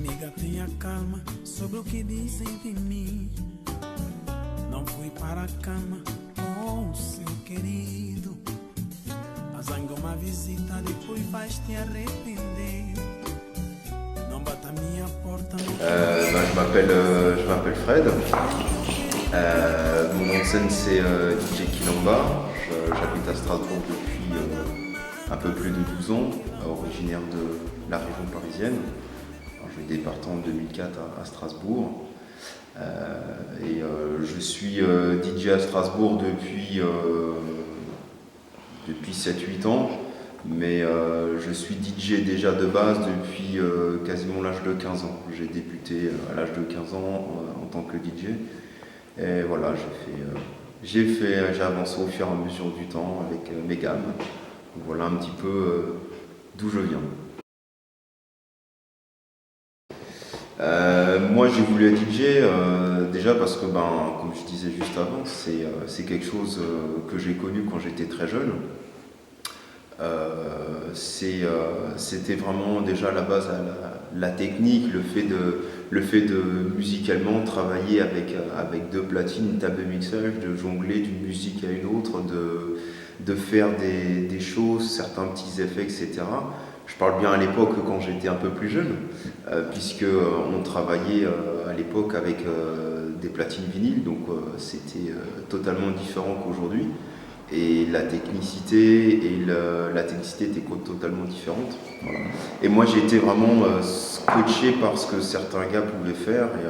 Amiga, tenha calma sobre o que dizem de mim. Não fui para a cama com o seu querido. Azanga uma visita, depois vais te arrepender. Não bata a minha porta. Je m'appelle Fred. Mon nom de scène c'est DJ Kilamba. J'habite à Strasbourg depuis un peu plus de 12 ans, originaire de la région parisienne. J'ai débarqué en 2004 à Strasbourg. Je suis DJ à Strasbourg depuis 7-8 ans, mais je suis DJ déjà de base depuis quasiment l'âge de 15 ans. J'ai débuté à l'âge de 15 ans en tant que DJ. Et voilà, j'ai avancé au fur et à mesure du temps avec mes gammes. Voilà un petit peu d'où je viens. Moi j'ai voulu être DJ déjà parce que comme je disais juste avant, c'est quelque chose que j'ai connu quand j'étais très jeune. C'était vraiment déjà à la base la technique, le fait de musicalement travailler avec deux platines, une table de mixage, de jongler d'une musique à une autre, de faire des choses, certains petits effets, etc. Je parle bien à l'époque quand j'étais un peu plus jeune, puisque on travaillait à l'époque avec des platines vinyles, donc c'était totalement différent qu'aujourd'hui. Et la technicité était totalement différente. Voilà. Et moi j'ai été vraiment scotché par ce que certains gars pouvaient faire. Et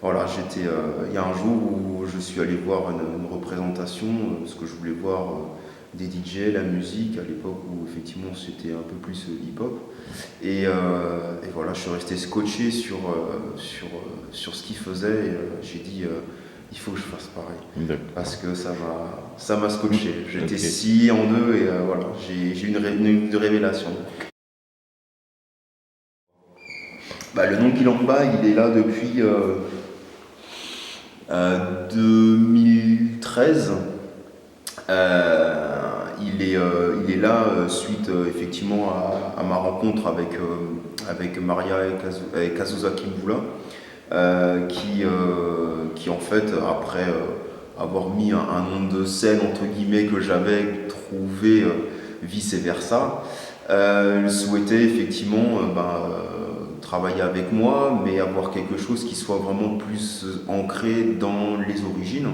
voilà, il y a un jour où je suis allé voir une représentation, ce que je voulais voir des DJ, la musique, à l'époque où effectivement c'était un peu plus hip-hop. Et voilà, je suis resté scotché sur ce qu'ils faisaient. Et j'ai dit il faut que je fasse pareil. Parce que ça m'a scotché. J'étais scié en deux et voilà, j'ai eu une révélation. Le nom Kilamba, il est là depuis 2013. Il est là suite effectivement à ma rencontre avec Maria et Kazusa Kimbula, qui en fait, après avoir mis un nom de scène entre guillemets que j'avais trouvé vice versa, souhaitait effectivement travailler avec moi, mais avoir quelque chose qui soit vraiment plus ancré dans les origines.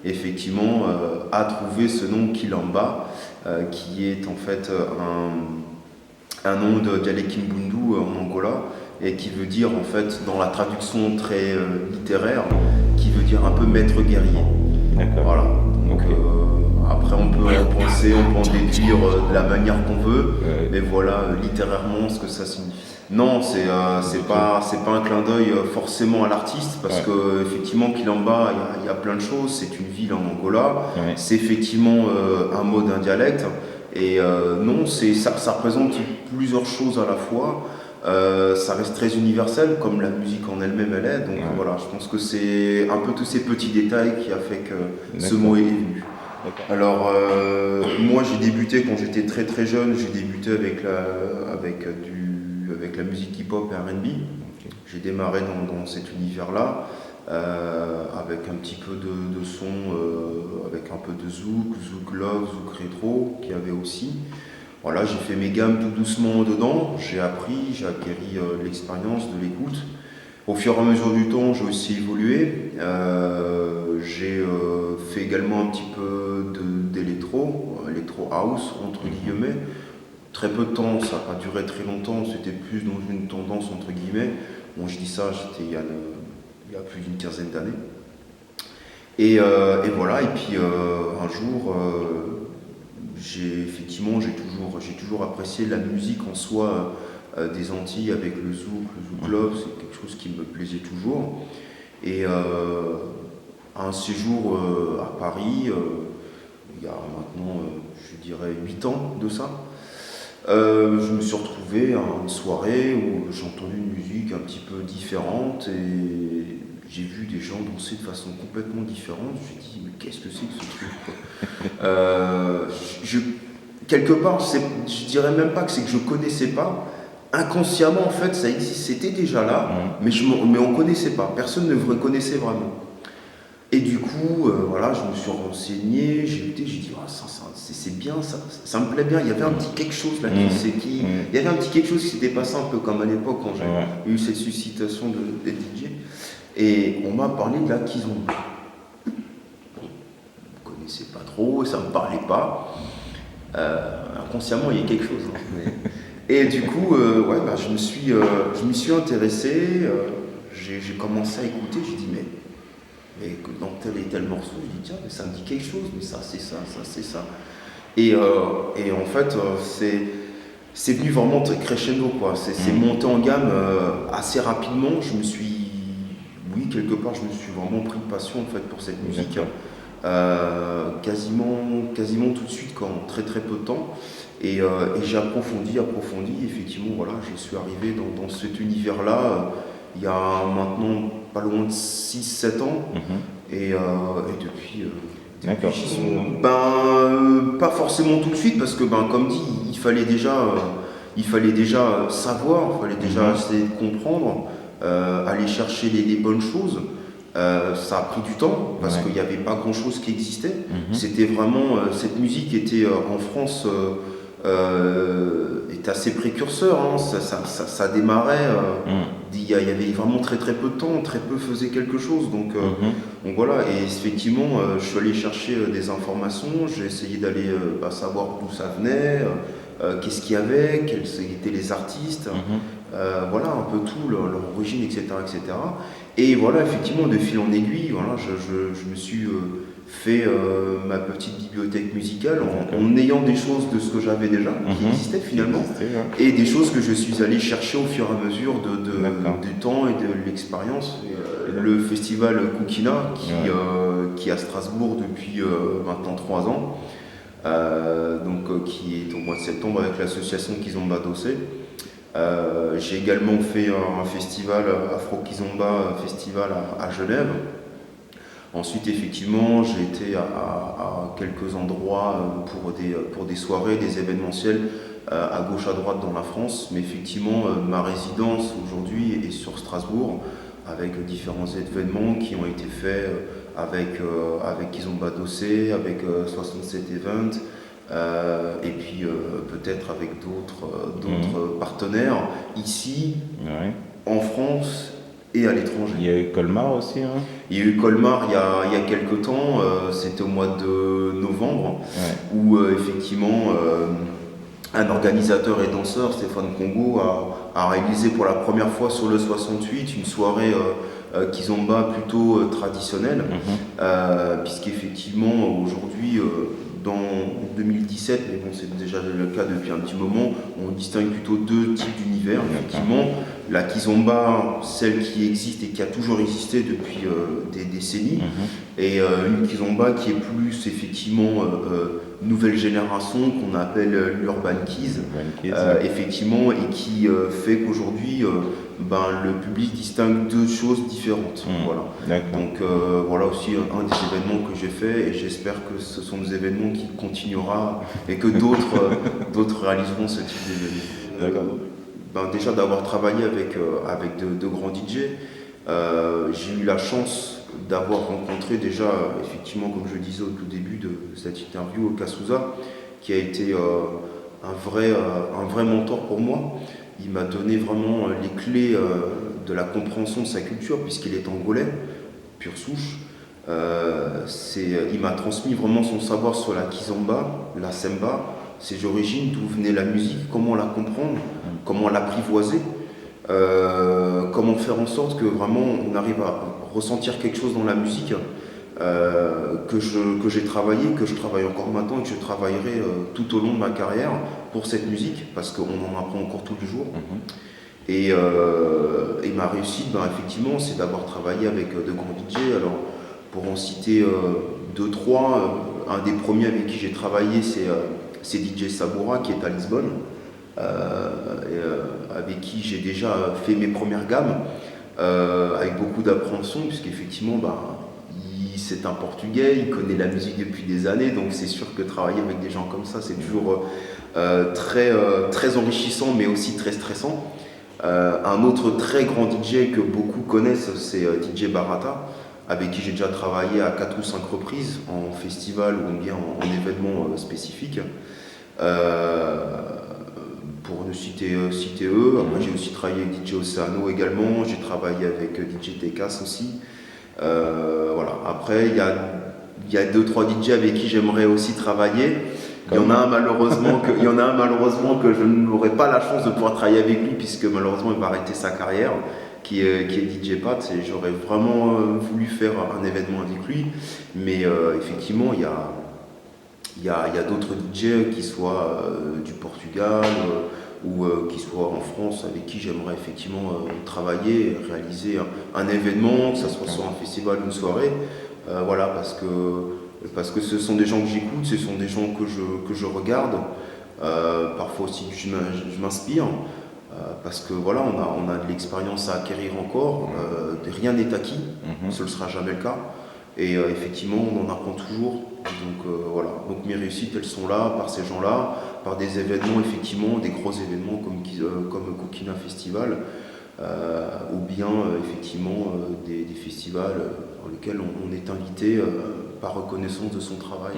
Effectivement, a trouvé ce nom Kilamba, qui est en fait un nom de Dialect Kimbundu en Angola, et qui veut dire en fait, dans la traduction très littéraire, qui veut dire un peu maître guerrier. D'accord. Voilà. Donc après on peut en penser, on peut en déduire de la manière qu'on veut, mais voilà littérairement ce que ça signifie. Non, c'est pas un clin d'œil forcément à l'artiste, parce que effectivement Kilamba, il y a plein de choses. C'est une ville en Angola, c'est effectivement un mot d'un dialecte, et non, ça représente plusieurs choses à la fois. Ça reste très universel, comme la musique en elle-même elle est. Donc voilà, je pense que c'est un peu tous ces petits détails qui a fait que ce mot est venu. Alors moi j'ai débuté quand j'étais très très jeune. J'ai débuté avec la musique hip-hop et R&B. J'ai démarré dans cet univers-là, avec un petit peu de son, avec un peu de zouk love, zouk rétro qu'il y avait aussi. Voilà, j'ai fait mes gammes tout doucement dedans, j'ai appris, j'ai acquéri l'expérience de l'écoute. Au fur et à mesure du temps, j'ai aussi évolué. J'ai fait également un petit peu d'électro house, entre guillemets. Très peu de temps, ça n'a pas duré très longtemps, c'était plus dans une tendance, entre guillemets. Bon, je dis ça, j'étais il y a plus d'une quinzaine d'années. Et voilà, et puis un jour... j'ai toujours apprécié la musique en soi des Antilles avec le zouk love, c'est quelque chose qui me plaisait toujours. Et un séjour à Paris, il y a maintenant, je dirais 8 ans de ça, je me suis retrouvé à une soirée où j'ai entendu une musique un petit peu différente et j'ai vu des gens danser de façon complètement différente. Je me suis dit, mais qu'est-ce que c'est que ce truc, quelque part, je dirais même pas que c'est que je connaissais pas, inconsciemment, en fait, ça existe, c'était déjà là, mais on ne connaissait pas, personne ne le connaissait vraiment. Et du coup, voilà, je me suis renseigné, j'ai écouté, j'ai dit, ah, c'est bien, ça me plaît bien. Il y avait un petit quelque chose là, il y avait un petit quelque chose qui s'était passé un peu comme à l'époque quand j'ai eu cette suscitation des DJ. Et on m'a parlé de la kizomba. Je ne connaissais pas trop, ça ne me parlait pas. Inconsciemment, il y a quelque chose. Hein, Et du coup, je me suis intéressé, j'ai commencé à écouter, j'ai dit, mais dans tel et tel morceau, je dis tiens, mais ça me dit quelque chose, mais ça c'est ça, ça c'est ça. Et en fait, c'est venu vraiment crescendo, quoi. C'est monté en gamme assez rapidement. Quelque part, je me suis vraiment pris de passion en fait pour cette musique. Quasiment tout de suite, en très très peu de temps. Et j'ai approfondi. Effectivement, voilà, je suis arrivé dans cet univers-là il y a maintenant pas loin de 6-7 ans. Et depuis pas forcément tout de suite, parce que comme dit, il fallait déjà savoir, il fallait déjà essayer de comprendre, aller chercher les bonnes choses. Ça a pris du temps parce qu'il n'y avait pas grand chose qui existait. C'était vraiment cette musique était en France est assez précurseur, hein. Ça démarrait, il y avait vraiment très très peu de temps, très peu faisaient quelque chose, donc voilà. Et effectivement, je suis allé chercher des informations, j'ai essayé d'aller savoir d'où ça venait, qu'est-ce qu'il y avait, quels étaient les artistes, voilà un peu tout, leur origine, etc., etc. Et voilà, effectivement, de fil en aiguille, voilà, je me suis fait ma petite bibliothèque musicale en ayant des choses de ce que j'avais déjà, qui existaient finalement, et des choses que je suis allé chercher au fur et à mesure du temps et de l'expérience. Le festival Kukina, qui est à Strasbourg depuis maintenant 3 ans, qui est au mois de septembre avec l'association Kizomba Dossé. J'ai également fait un festival Afro Kizomba Festival à Genève. Ensuite, effectivement, j'ai été à quelques endroits pour des soirées, des événementiels à gauche, à droite dans la France. Mais effectivement, ma résidence aujourd'hui est sur Strasbourg, avec différents événements qui ont été faits avec Kizomba Dossé, avec 67 Events, et puis peut-être avec d'autres partenaires ici, en France et à l'étranger. Il y a eu Colmar aussi, hein. Il y a eu Colmar il y a quelques temps, c'était au mois de novembre, où effectivement un organisateur et danseur, Stéphane Congo, a réalisé pour la première fois sur le 68 une soirée kizomba plutôt traditionnelle, puisqu'effectivement aujourd'hui, dans 2017, mais bon, c'est déjà le cas depuis un petit moment, on distingue plutôt 2 types d'univers. Effectivement, la kizomba, celle qui existe et qui a toujours existé depuis des décennies, et une kizomba qui est plus effectivement nouvelle génération, qu'on appelle l'urban kiz, effectivement, et qui fait qu'aujourd'hui le public distingue 2 choses différentes. Voilà. Donc voilà aussi un des événements que j'ai fait, et j'espère que ce sont des événements qui continuera et que d'autres réaliseront ce type d'événements. Déjà d'avoir travaillé avec de grands DJ, j'ai eu la chance d'avoir rencontré déjà, effectivement, comme je disais au tout début de cette interview, Kasuza, qui a été un vrai mentor pour moi. Il m'a donné vraiment les clés de la compréhension de sa culture, puisqu'il est angolais, pure souche. Il m'a transmis vraiment son savoir sur la kizomba, la semba, ses origines, d'où venait la musique, comment la comprendre, comment l'apprivoiser, comment faire en sorte que vraiment on arrive à ressentir quelque chose dans la musique que j'ai travaillé, que je travaille encore maintenant et que je travaillerai tout au long de ma carrière pour cette musique, parce qu'on en apprend encore tous les jours. Et ma réussite, effectivement, c'est d'avoir travaillé avec de grands DJ. Alors, pour en citer 2-3, un des premiers avec qui j'ai travaillé, c'est DJ Sabura, qui est à Lisbonne, avec qui j'ai déjà fait mes premières gammes, avec beaucoup d'appréhension, puisqu'effectivement, c'est un Portugais, il connaît la musique depuis des années, donc c'est sûr que travailler avec des gens comme ça, c'est toujours très enrichissant mais aussi très stressant. Un autre très grand DJ que beaucoup connaissent, c'est DJ Barata, avec qui j'ai déjà travaillé à 4 ou 5 reprises en festival ou bien en événements spécifiques. Pour ne citer eux, après j'ai aussi travaillé avec DJ Oceano également, j'ai travaillé avec DJ Tekas aussi. Voilà. Après il y a 2-3 DJ avec qui j'aimerais aussi travailler. Il y en a un malheureusement que je n'aurai pas la chance de pouvoir travailler avec lui puisque malheureusement il va arrêter sa carrière, qui est DJ Pat, et j'aurais vraiment voulu faire un événement avec lui. Mais effectivement il y a d'autres DJ qui soient du Portugal ou qui soient en France avec qui j'aimerais effectivement travailler, réaliser un événement, que ce soit sur un festival ou une soirée. Voilà, parce que ce sont des gens que j'écoute, ce sont des gens que je regarde, parfois aussi que je m'inspire, parce que voilà, on a de l'expérience à acquérir encore, rien n'est acquis, ce ne sera jamais le cas, et effectivement on en apprend toujours, donc voilà, donc mes réussites elles sont là par ces gens-là, par des événements effectivement, des gros événements comme Coquina Festival, ou bien effectivement des festivals dans lesquels on est invité par reconnaissance de son travail.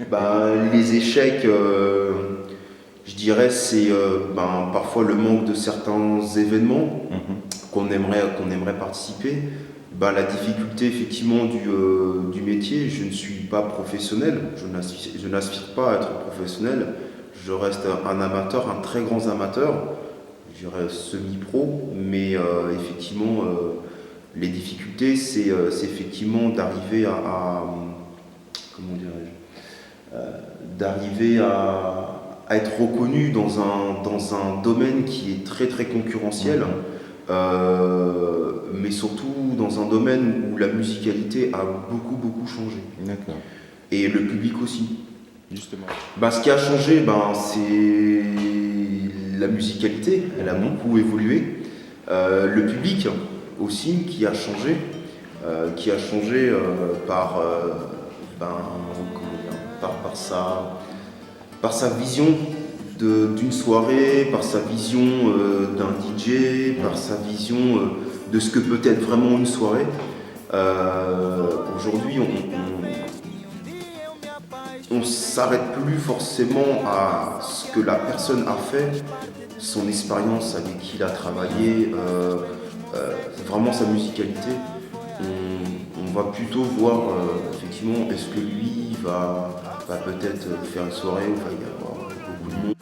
Voilà. Les échecs, je dirais, c'est parfois le manque de certains événements qu'on aimerait participer. La difficulté effectivement du métier, je ne suis pas professionnel, je n'aspire pas à être professionnel, je reste un amateur, un très grand amateur, je dirais semi-pro, mais effectivement les difficultés c'est effectivement d'arriver comment dirais-je, d'arriver à être reconnu dans un domaine qui est très très concurrentiel, mais surtout dans un domaine où la musicalité a beaucoup changé. D'accord. Et le public aussi. Justement. Ce qui a changé, c'est la musicalité, elle a beaucoup évolué. Le public aussi qui a changé par sa vision d'une soirée, par sa vision d'un DJ, par sa vision de ce que peut être vraiment une soirée. Aujourd'hui, on ne s'arrête plus forcément à ce que la personne a fait, son expérience avec qui il a travaillé, vraiment sa musicalité. On va plutôt voir effectivement est-ce que lui va peut-être faire une soirée où il va y avoir beaucoup de monde.